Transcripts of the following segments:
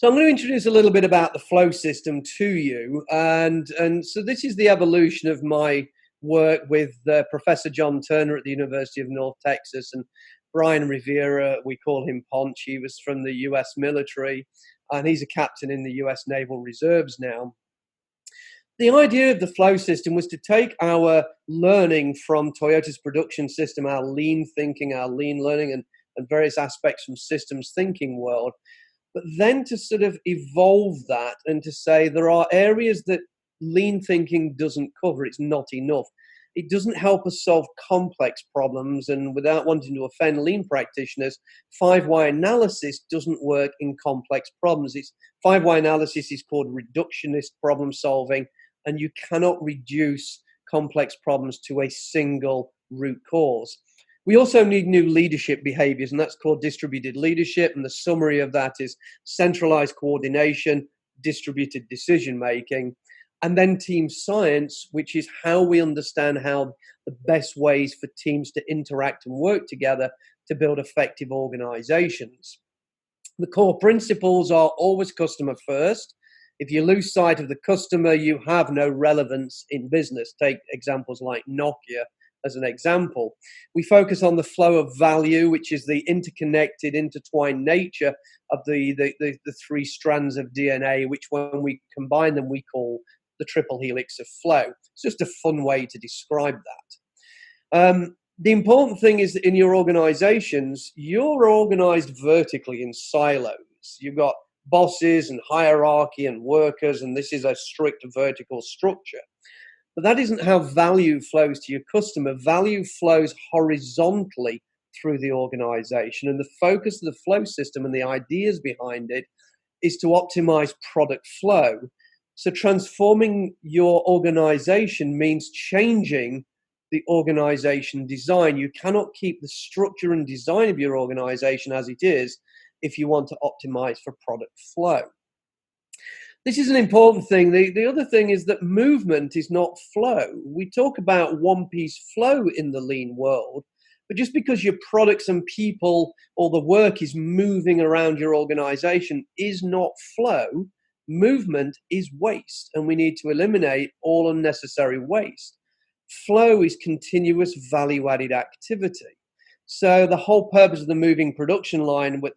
So I'm going to introduce a little bit about the flow system to you, and so this is the evolution of my work with Professor John Turner at the University of North Texas and Brian Rivera. We call him Ponch. He was from the U.S. military, and he's a captain in the U.S. Naval Reserves now. The idea of the flow system was to take our learning from Toyota's production system, our lean thinking, our lean learning, and various aspects from systems thinking world, but then to sort of evolve that and to say there are areas that lean thinking doesn't cover. It's not enough. It doesn't help us solve complex problems, and without wanting to offend lean practitioners, 5 why analysis doesn't work in complex problems. It's 5 why analysis is called reductionist problem solving, and you cannot reduce complex problems to a single root cause. We also need new leadership behaviors, and that's called distributed leadership. And the summary of that is centralized coordination, distributed decision making, and then team science, which is how we understand how the best ways for teams to interact and work together to build effective organizations. The core principles are always customer first. If you lose sight of the customer, you have no relevance in business. Take examples like Nokia as an example. We focus on the flow of value, which is the interconnected, intertwined nature of the 3 strands of DNA, which when we combine them, we call the triple helix of flow. It's just a fun way to describe that. The important thing is that in your organizations, you're organized vertically in silos. You've got bosses and hierarchy and workers, and this is a strict vertical structure. But that isn't how value flows to your customer. Value flows horizontally through the organization, and the focus of the flow system and the ideas behind it is to optimize product flow. So transforming your organization means changing the organization design. You cannot keep the structure and design of your organization as it is if you want to optimize for product flow. This is an important thing. The other thing is that movement is not flow. We talk about one-piece flow in the lean world, but just because your products and people or the work is moving around your organization is not flow. Movement is waste, and we need to eliminate all unnecessary waste. Flow is continuous value-added activity. So the whole purpose of the moving production line, with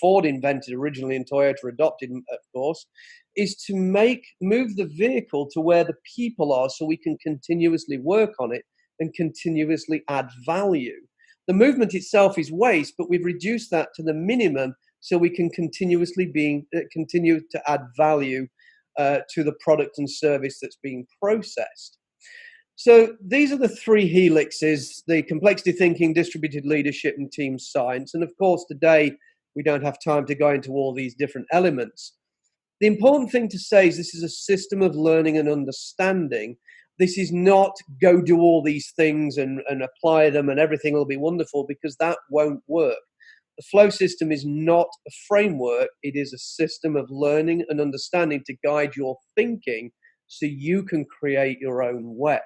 Ford invented originally and Toyota adopted, of course, is to move the vehicle to where the people are so we can continuously work on it and continuously add value. The movement itself is waste, but we've reduced that to the minimum so we can continue to add value to the product and service that's being processed. So these are the 3 helixes: the complexity thinking, distributed leadership, and team science. And of course, today we don't have time to go into all these different elements. The important thing to say is this is a system of learning and understanding. This is not go do all these things and apply them and everything will be wonderful, because that won't work. The flow system is not a framework. It is a system of learning and understanding to guide your thinking so you can create your own way.